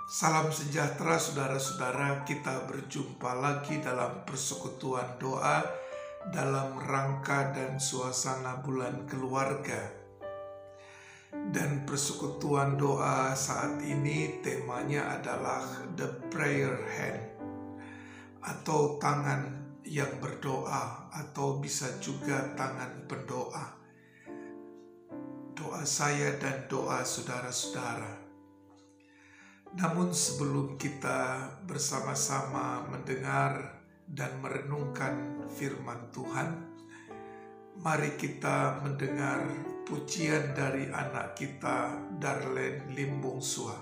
Salam sejahtera saudara-saudara, kita berjumpa lagi dalam persekutuan doa dalam rangka dan suasana bulan keluarga. Dan persekutuan doa saat ini temanya adalah The Prayer Hand atau tangan yang berdoa, atau bisa juga tangan pendoa. Doa saya dan doa saudara-saudara. Namun sebelum kita bersama-sama mendengar dan merenungkan firman Tuhan, mari kita mendengar pujian dari anak kita, Darlene Limbung Sua.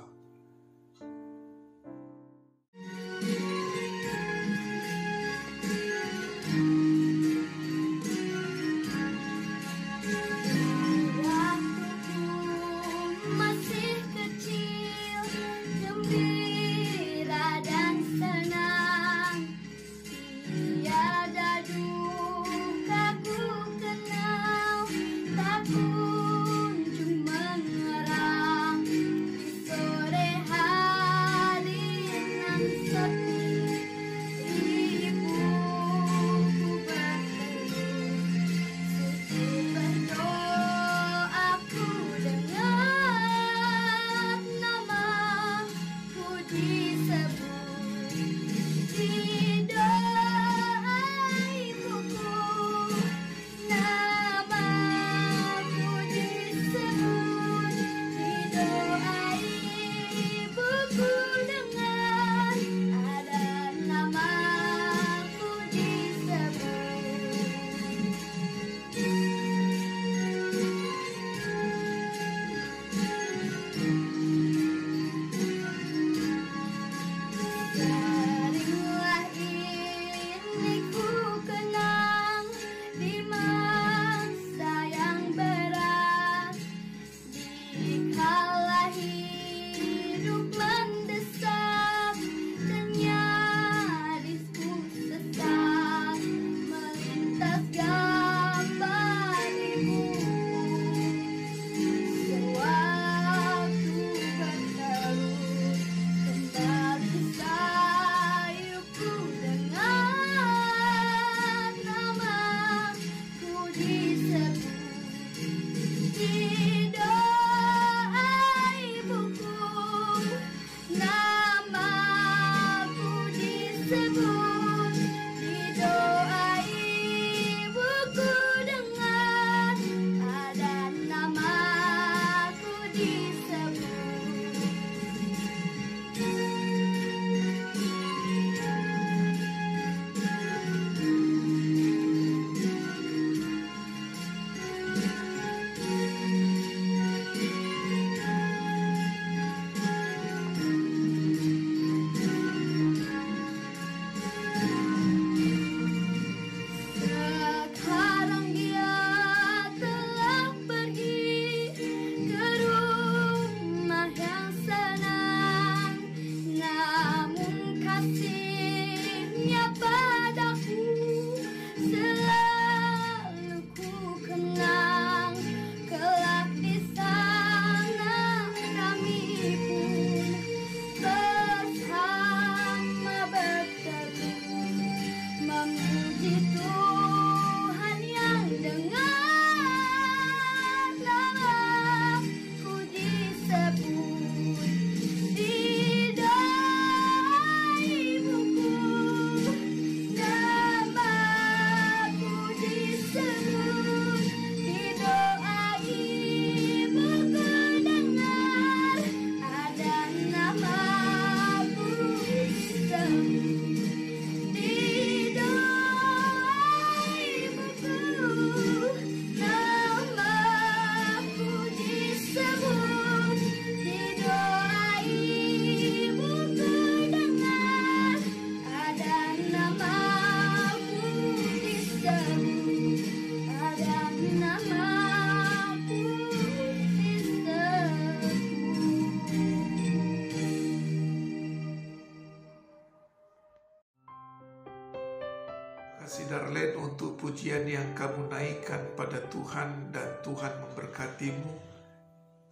Kasih Darlene untuk pujian yang kamu naikkan pada Tuhan, dan Tuhan memberkatimu.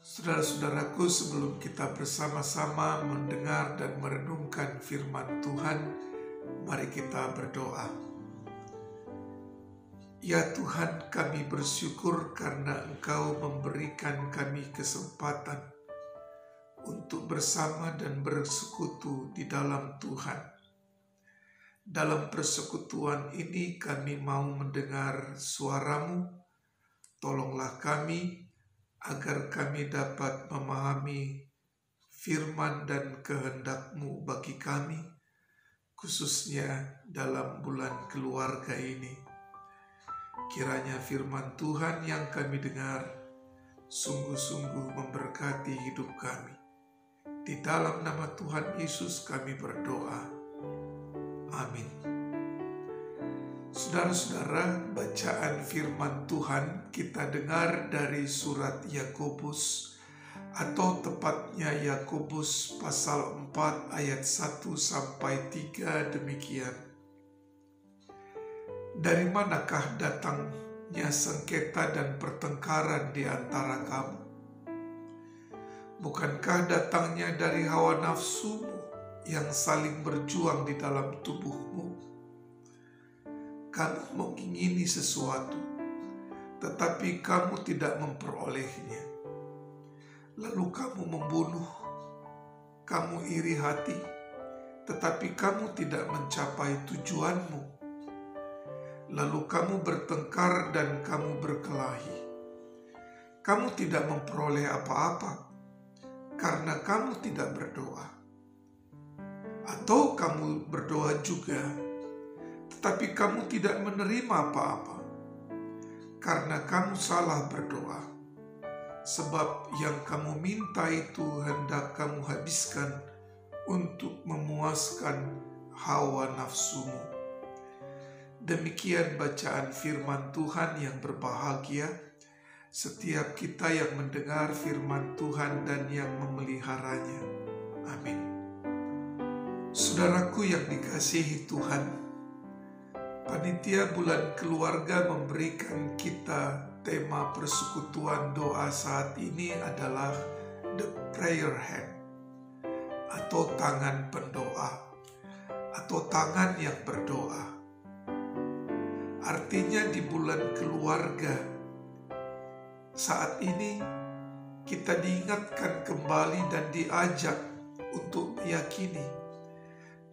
Saudara-saudaraku, sebelum kita bersama-sama mendengar dan merenungkan firman Tuhan, mari kita berdoa. Ya Tuhan, kami bersyukur karena Engkau memberikan kami kesempatan untuk bersama dan bersekutu di dalam Tuhan. Dalam persekutuan ini kami mau mendengar suara-Mu. Tolonglah kami agar kami dapat memahami firman dan kehendak-Mu bagi kami, khususnya dalam bulan keluarga ini. Kiranya firman Tuhan yang kami dengar sungguh-sungguh memberkati hidup kami. Di dalam nama Tuhan Yesus kami berdoa. Amin. Saudara-saudara, bacaan firman Tuhan kita dengar dari surat Yakobus, atau tepatnya Yakobus pasal 4 ayat 1-3 demikian. Dari manakah datangnya sengketa dan pertengkaran di antara kamu? Bukankah datangnya dari hawa nafsumu yang saling berjuang di dalam tubuhmu? Kamu mengingini sesuatu, tetapi kamu tidak memperolehnya. Lalu kamu membunuh, kamu iri hati, tetapi kamu tidak mencapai tujuanmu. Lalu kamu bertengkar dan kamu berkelahi. Kamu tidak memperoleh apa-apa karena kamu tidak berdoa. Atau kamu berdoa juga, tetapi kamu tidak menerima apa-apa karena kamu salah berdoa. Sebab yang kamu minta itu hendak kamu habiskan untuk memuaskan hawa nafsumu. Demikian bacaan firman Tuhan yang berbahagia. Setiap kita yang mendengar firman Tuhan dan yang memeliharanya. Amin. Saudaraku yang dikasihi Tuhan, panitia bulan keluarga memberikan kita tema persekutuan doa saat ini adalah The Prayer Hand, atau tangan pendoa, atau tangan yang berdoa. Artinya di bulan keluarga saat ini kita diingatkan kembali dan diajak untuk meyakini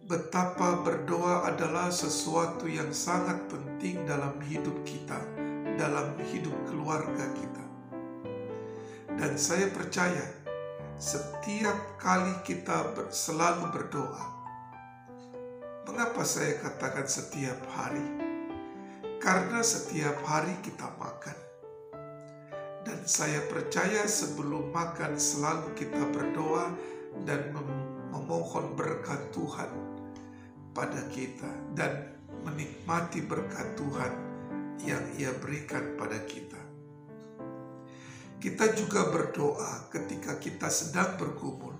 betapa berdoa adalah sesuatu yang sangat penting dalam hidup kita, dalam hidup keluarga kita. Dan saya percaya setiap kali kita selalu berdoa. Mengapa saya katakan setiap hari? Karena setiap hari kita makan. Dan saya percaya sebelum makan selalu kita berdoa dan memohon berkat Tuhan pada kita dan menikmati berkat Tuhan yang Ia berikan pada kita. Kita juga berdoa ketika kita sedang bergumul.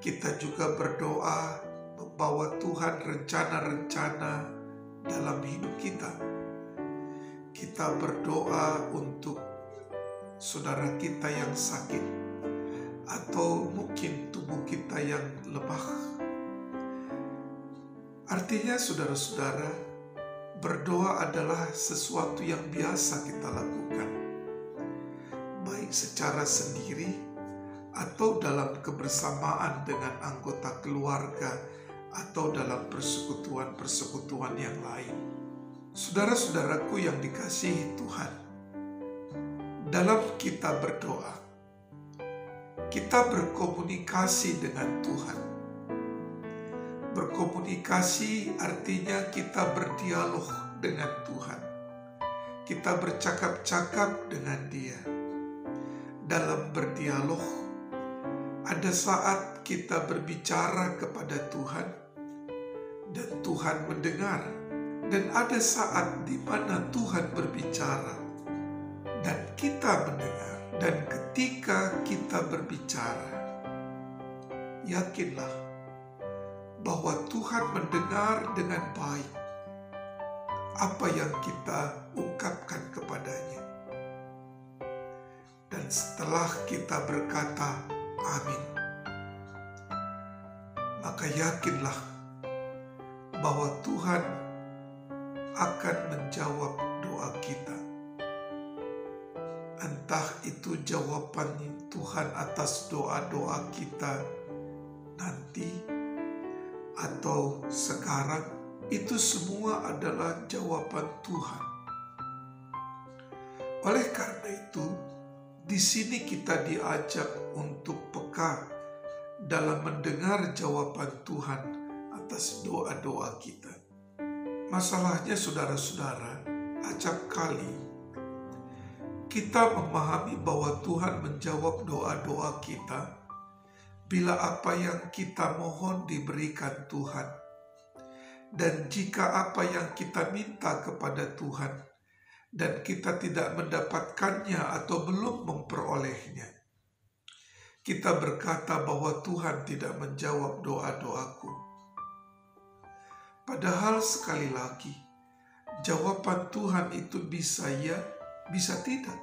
Kita juga berdoa membawa Tuhan rencana-rencana dalam hidup kita. Kita berdoa untuk saudara kita yang sakit, atau mungkin tubuh kita yang lemah. Artinya saudara-saudara, berdoa adalah sesuatu yang biasa kita lakukan, baik secara sendiri atau dalam kebersamaan dengan anggota keluarga atau dalam persekutuan-persekutuan yang lain. Saudara-saudaraku yang dikasihi Tuhan, dalam kita berdoa, kita berkomunikasi dengan Tuhan. Berkomunikasi artinya kita berdialog dengan Tuhan. Kita bercakap-cakap dengan Dia. Dalam berdialog, ada saat kita berbicara kepada Tuhan dan Tuhan mendengar, dan ada saat di mana Tuhan berbicara dan kita mendengar. Dan ketika kita berbicara, yakinlah bahwa Tuhan mendengar dengan baik apa yang kita ungkapkan kepadanya. Dan setelah kita berkata amin, maka yakinlah bahwa Tuhan akan menjawab doa kita. Entah itu jawaban Tuhan atas doa-doa kita nanti atau sekarang, itu semua adalah jawaban Tuhan. Oleh karena itu, di sini kita diajak untuk peka dalam mendengar jawaban Tuhan atas doa-doa kita. Masalahnya saudara-saudara, acap kali kita memahami bahwa Tuhan menjawab doa-doa kita bila apa yang kita mohon diberikan Tuhan. Dan jika apa yang kita minta kepada Tuhan dan kita tidak mendapatkannya atau belum memperolehnya, kita berkata bahwa Tuhan tidak menjawab doa-doaku. Padahal sekali lagi, jawaban Tuhan itu bisa ya, bisa tidak.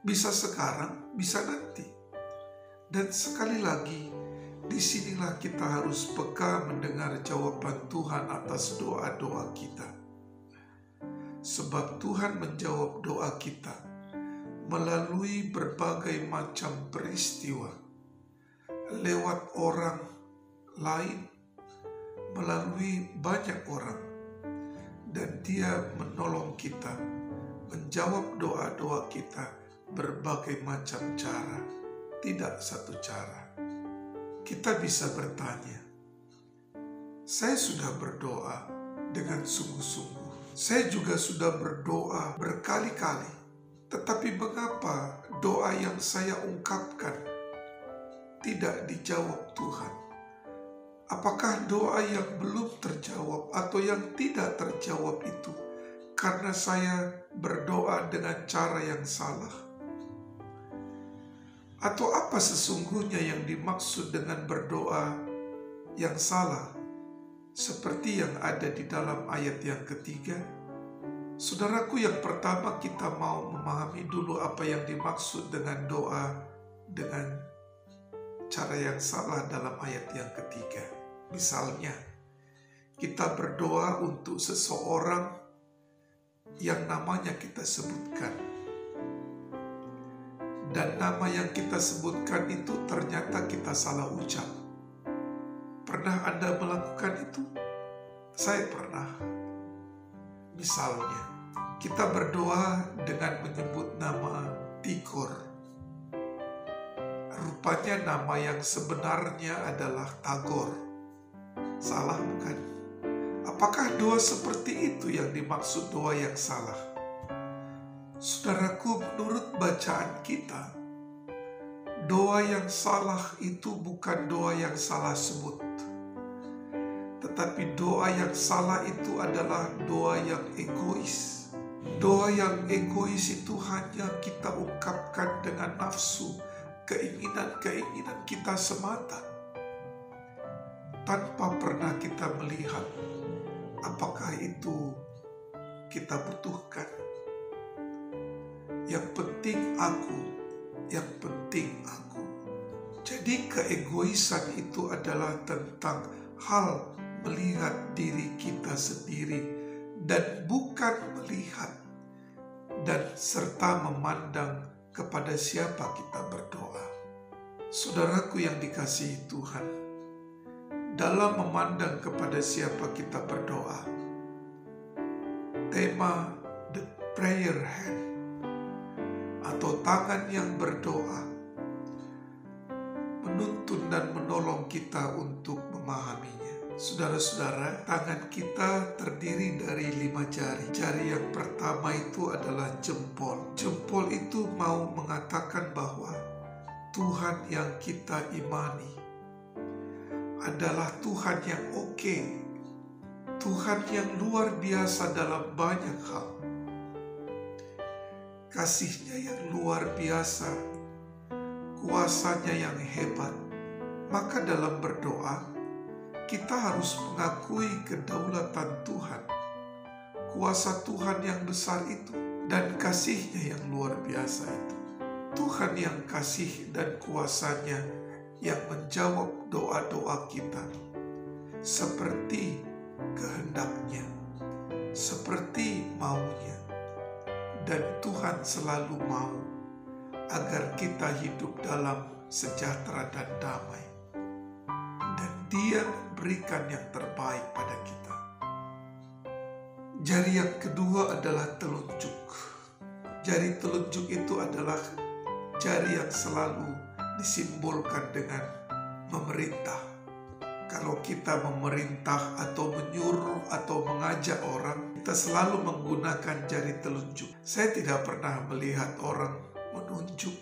Bisa sekarang, bisa nanti. Dan sekali lagi, disinilah kita harus peka mendengar jawaban Tuhan atas doa-doa kita. Sebab Tuhan menjawab doa kita melalui berbagai macam peristiwa, lewat orang lain, melalui banyak orang. Dan Dia menolong kita, menjawab doa-doa kita berbagai macam cara, tidak satu cara. Kita bisa bertanya, saya sudah berdoa dengan sungguh-sungguh. Saya juga sudah berdoa berkali-kali. Tetapi mengapa doa yang saya ungkapkan tidak dijawab Tuhan? Apakah doa yang belum terjawab atau yang tidak terjawab itu karena saya berdoa dengan cara yang salah? Atau apa sesungguhnya yang dimaksud dengan berdoa yang salah? Seperti yang ada di dalam ayat yang ketiga. Saudaraku, yang pertama kita mau memahami dulu apa yang dimaksud dengan doa dengan cara yang salah dalam ayat yang ketiga. Misalnya, kita berdoa untuk seseorang yang namanya kita sebutkan. Dan nama yang kita sebutkan itu ternyata kita salah ucap. Pernah Anda melakukan itu? Saya pernah. Misalnya, kita berdoa dengan menyebut nama Tigor. Rupanya nama yang sebenarnya adalah Tagor. Salah bukan? Apakah doa seperti itu yang dimaksud doa yang salah? Saudaraku, menurut bacaan kita, doa yang salah itu bukan doa yang salah sebut. Tetapi doa yang salah itu adalah doa yang egois. Doa yang egois itu hanya kita ungkapkan dengan nafsu, keinginan-keinginan kita semata. Tanpa pernah kita melihat apakah itu kita butuhkan. Yang penting aku, yang penting aku. Jadi keegoisan itu adalah tentang hal melihat diri kita sendiri dan bukan melihat dan serta memandang kepada siapa kita berdoa. Saudaraku yang dikasihi Tuhan, dalam memandang kepada siapa kita berdoa, tema The Prayer Hand atau tangan yang berdoa menuntun dan menolong kita untuk memahaminya. Saudara-saudara, tangan kita terdiri dari 5 jari. Jari yang pertama itu adalah jempol. Jempol itu mau mengatakan bahwa Tuhan yang kita imani adalah Tuhan yang oke, Tuhan yang luar biasa dalam banyak hal. Kasih-Nya yang luar biasa, kuasa-Nya yang hebat. Maka dalam berdoa, kita harus mengakui kedaulatan Tuhan, kuasa Tuhan yang besar itu, dan kasih-Nya yang luar biasa itu. Tuhan yang kasih dan kuasanya yang menjawab doa-doa kita seperti kehendaknya, seperti maunya. Dan Tuhan selalu mau agar kita hidup dalam sejahtera dan damai. Dan Dia memberikan yang terbaik pada kita. Jari yang kedua adalah telunjuk. Jari telunjuk itu adalah jari yang selalu disimbolkan dengan memerintah. Kalau kita memerintah atau menyuruh atau mengajak orang, kita selalu menggunakan jari telunjuk. Saya tidak pernah melihat orang menunjuk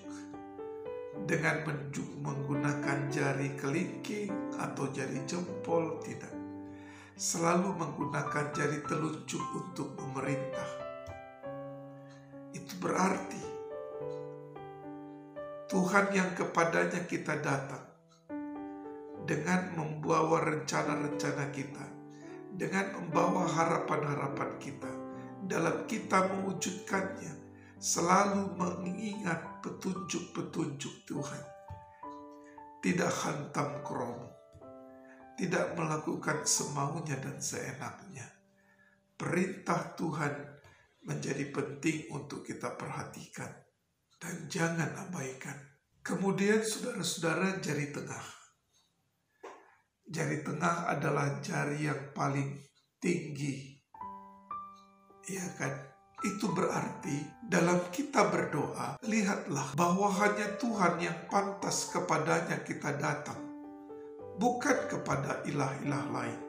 dengan menggunakan jari kelingking atau jari jempol, tidak. Selalu menggunakan jari telunjuk untuk memerintah. Itu berarti Tuhan yang kepadanya kita datang dengan membawa rencana-rencana kita, dengan membawa harapan-harapan kita, dalam kita mewujudkannya, selalu mengingat petunjuk-petunjuk Tuhan. Tidak hantam kromo, tidak melakukan semaunya dan seenaknya. Perintah Tuhan menjadi penting untuk kita perhatikan dan jangan abaikan. Kemudian saudara-saudara, jari tengah. Jari tengah adalah jari yang paling tinggi. Ya kan? Itu berarti dalam kita berdoa, lihatlah bahwa hanya Tuhan yang pantas kepadanya kita datang. Bukan kepada ilah-ilah lain.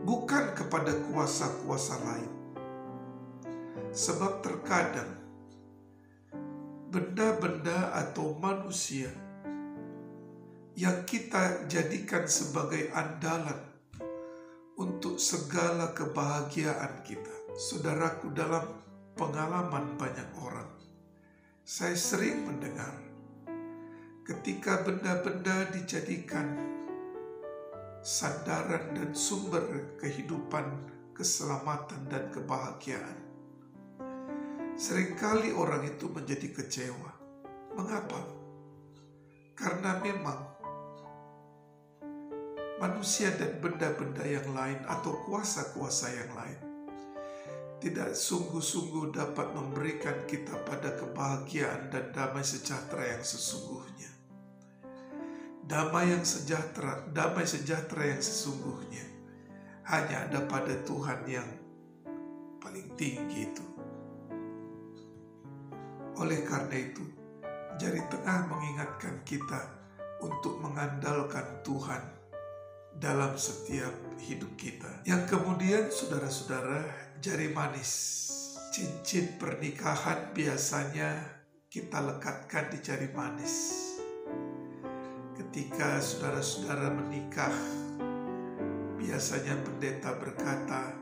Bukan kepada kuasa-kuasa lain. Sebab terkadang benda-benda atau manusia yang kita jadikan sebagai andalan untuk segala kebahagiaan kita. Saudaraku, dalam pengalaman banyak orang, saya sering mendengar ketika benda-benda dijadikan sandaran dan sumber kehidupan, keselamatan, dan kebahagiaan, seringkali orang itu menjadi kecewa. Mengapa? Karena memang manusia dan benda-benda yang lain atau kuasa-kuasa yang lain tidak sungguh-sungguh dapat memberikan kita pada kebahagiaan dan damai sejahtera yang sesungguhnya. Damai sejahtera yang sesungguhnya hanya ada pada Tuhan yang paling tinggi itu. Oleh karena itu, jari tengah mengingatkan kita untuk mengandalkan Tuhan dalam setiap hidup kita. Yang kemudian, saudara-saudara, jari manis. Cincin pernikahan biasanya kita lekatkan di jari manis. Ketika saudara-saudara menikah, biasanya pendeta berkata,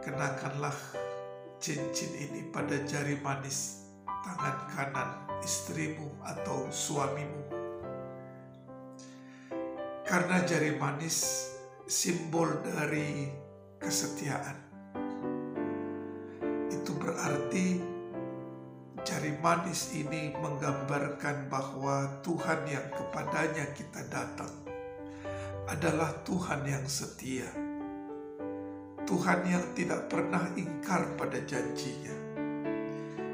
kenakanlah cincin ini pada jari manis tangan kanan istrimu atau suamimu. Karena jari manis simbol dari kesetiaan. Itu berarti jari manis ini menggambarkan bahwa Tuhan yang kepadanya kita datang adalah Tuhan yang setia. Tuhan yang tidak pernah ingkar pada janjinya.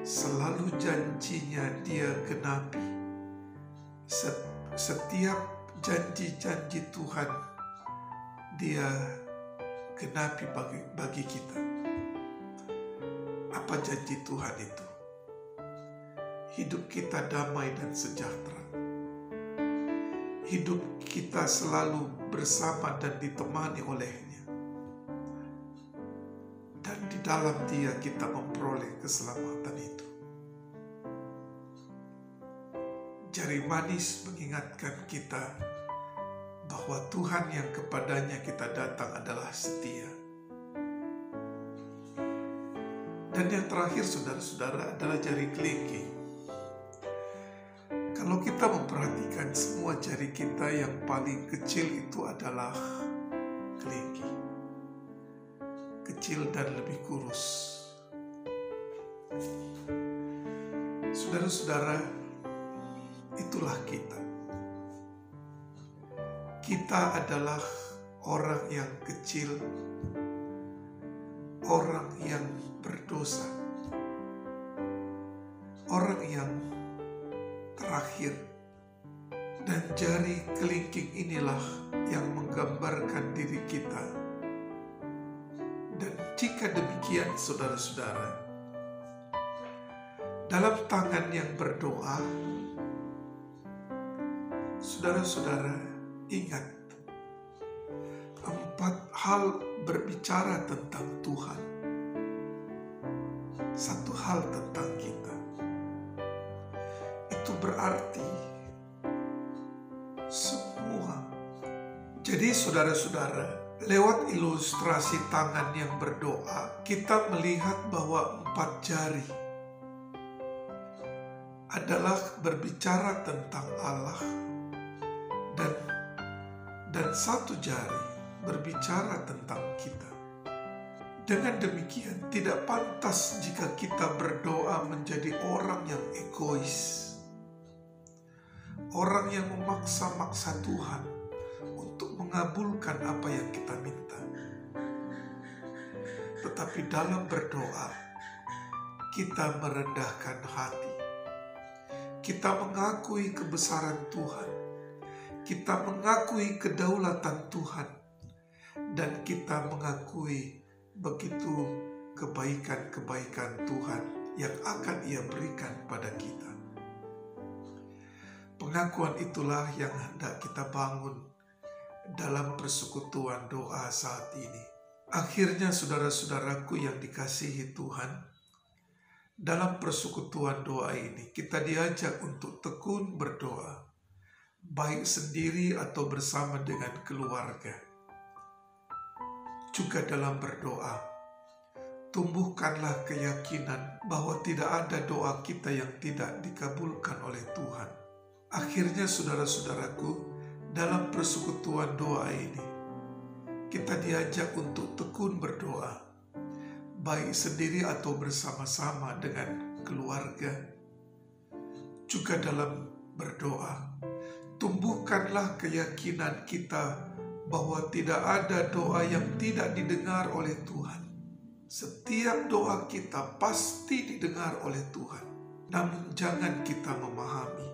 Selalu janjinya Dia genapi. Setiap janji-janji Tuhan Dia genapi bagi kita. Apa janji Tuhan itu? Hidup kita damai dan sejahtera. Hidup kita selalu bersama dan ditemani oleh-Nya. Dan di dalam Dia kita memperoleh keselamatan itu. Jari manis mengingatkan kita bahwa Tuhan yang kepadanya kita datang adalah setia. Dan yang terakhir, saudara-saudara, adalah jari kelingking. Kalau kita memperhatikan semua jari kita, yang paling kecil itu adalah kelingking. Kecil dan lebih kurus. Saudara-saudara, itulah kita. Kita adalah orang yang kecil, orang yang berdosa, orang yang terakhir, dan jari kelingking inilah yang menggambarkan diri kita. Dan jika demikian, saudara-saudara, dalam tangan yang berdoa, saudara-saudara ingat 4 hal berbicara tentang Tuhan, 1 hal tentang kita. Itu berarti semua. Jadi saudara-saudara, lewat ilustrasi tangan yang berdoa, kita melihat bahwa 4 jari adalah berbicara tentang Allah, dan 1 jari berbicara tentang kita. Dengan demikian, tidak pantas jika kita berdoa menjadi orang yang egois, orang yang memaksa-maksa Tuhan untuk mengabulkan apa yang kita minta. Tetapi dalam berdoa, kita merendahkan hati. Kita mengakui kebesaran Tuhan. Kita mengakui kedaulatan Tuhan. Dan kita mengakui begitu kebaikan-kebaikan Tuhan yang akan Ia berikan pada kita. Pengakuan itulah yang hendak kita bangun dalam persekutuan doa saat ini. Akhirnya saudara-saudaraku yang dikasihi Tuhan, dalam persekutuan doa ini kita diajak untuk tekun berdoa, baik sendiri atau bersama dengan keluarga. Juga dalam berdoa, tumbuhkanlah keyakinan bahwa tidak ada doa kita yang tidak dikabulkan oleh Tuhan. Akhirnya saudara-saudaraku, dalam persekutuan doa ini, kita diajak untuk tekun berdoa, baik sendiri atau bersama-sama dengan keluarga. Juga dalam berdoa, tumbuhkanlah keyakinan kita bahwa tidak ada doa yang tidak didengar oleh Tuhan. Setiap doa kita pasti didengar oleh Tuhan. Namun jangan kita memahami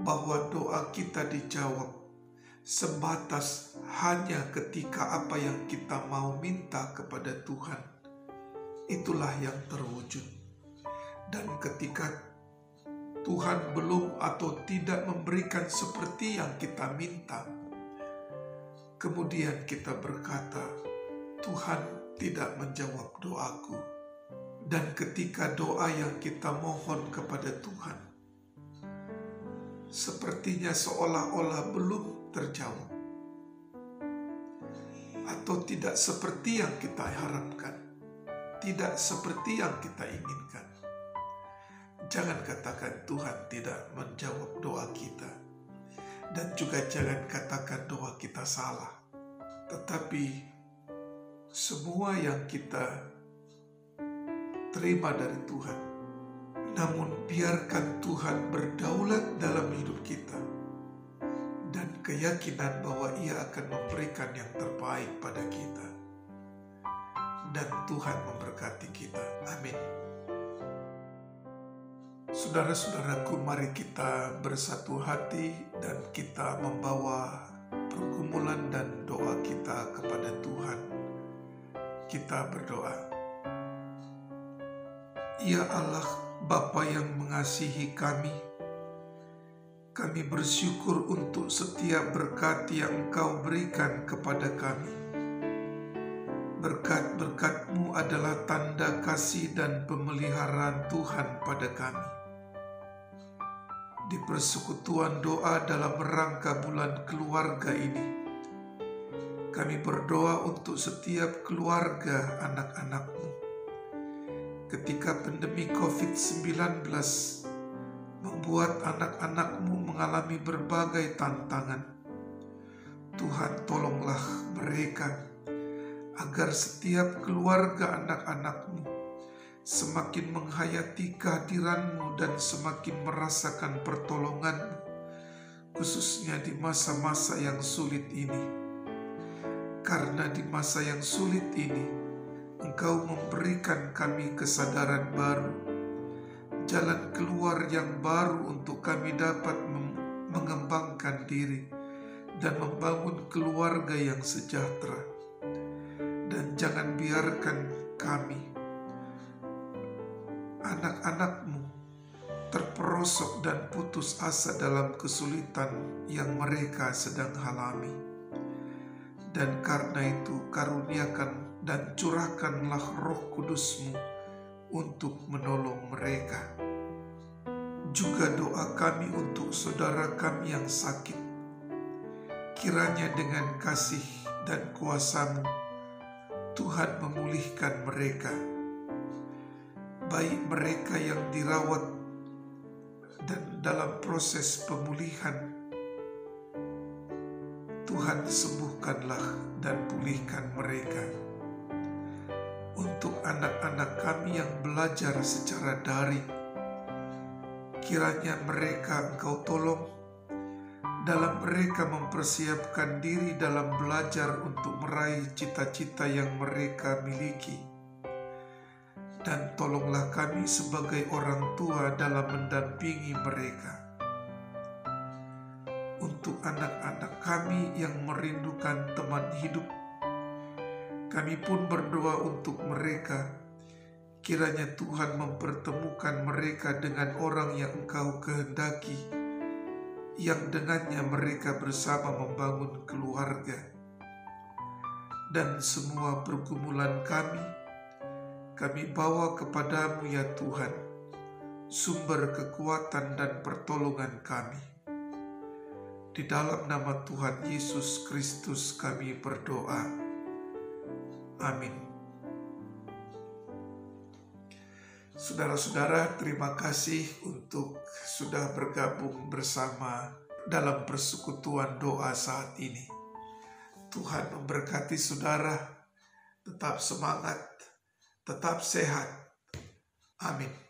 bahwa doa kita dijawab sebatas hanya ketika apa yang kita mau minta kepada Tuhan itulah yang terwujud. Dan ketika Tuhan belum atau tidak memberikan seperti yang kita minta, kemudian kita berkata, Tuhan tidak menjawab doaku. Dan ketika doa yang kita mohon kepada Tuhan sepertinya seolah-olah belum terjawab, atau tidak seperti yang kita harapkan, tidak seperti yang kita inginkan, jangan katakan Tuhan tidak menjawab doa kita. Dan juga jangan katakan doa kita salah. Tetapi semua yang kita terima dari Tuhan, namun biarkan Tuhan berdaulat dalam hidup kita, dan keyakinan bahwa Ia akan memberikan yang terbaik pada kita. Dan Tuhan memberkati kita. Amin. Saudara-saudaraku, mari kita bersatu hati dan kita membawa pergumulan dan doa kita kepada Tuhan. Kita berdoa. Ya Allah, Bapa yang mengasihi kami bersyukur untuk setiap berkat yang Engkau berikan kepada kami. Berkat-berkat-Mu adalah tanda kasih dan pemeliharaan Tuhan pada kami. Di persekutuan doa dalam rangka bulan keluarga ini, kami berdoa untuk setiap keluarga anak-anak-Mu. Ketika pandemi COVID-19 membuat anak-anak-Mu mengalami berbagai tantangan, Tuhan tolonglah mereka agar setiap keluarga anak-anak-Mu semakin menghayati kehadiran-Mu dan semakin merasakan pertolongan-Mu, khususnya di masa-masa yang sulit ini. Karena di masa yang sulit ini, Engkau memberikan kami kesadaran baru, jalan keluar yang baru untuk kami dapat mengembangkan diri dan membangun keluarga yang sejahtera. Dan jangan biarkan kami, anak-anak-Mu, terperosok dan putus asa dalam kesulitan yang mereka sedang alami. Dan karena itu karuniakan dan curahkanlah Roh Kudus-Mu untuk menolong mereka. Juga doa kami untuk saudara kami yang sakit. Kiranya dengan kasih dan kuasa-Mu, Tuhan memulihkan mereka. Baik mereka yang dirawat dan dalam proses pemulihan, Tuhan sembuhkanlah dan pulihkan mereka. Untuk anak-anak kami yang belajar secara daring, kiranya mereka Engkau tolong dalam mereka mempersiapkan diri dalam belajar untuk meraih cita-cita yang mereka miliki. Dan tolonglah kami sebagai orang tua dalam mendampingi mereka. Untuk anak-anak kami yang merindukan teman hidup, kami pun berdoa untuk mereka. Kiranya Tuhan mempertemukan mereka dengan orang yang Engkau kehendaki, yang dengannya mereka bersama membangun keluarga. Dan semua pergumulan kami bawa kepadamu ya Tuhan, sumber kekuatan dan pertolongan kami. Di dalam nama Tuhan Yesus Kristus kami berdoa. Amin. Saudara-saudara, terima kasih untuk sudah bergabung bersama dalam persekutuan doa saat ini. Tuhan memberkati saudara, tetap semangat, tetap sehat. Amin.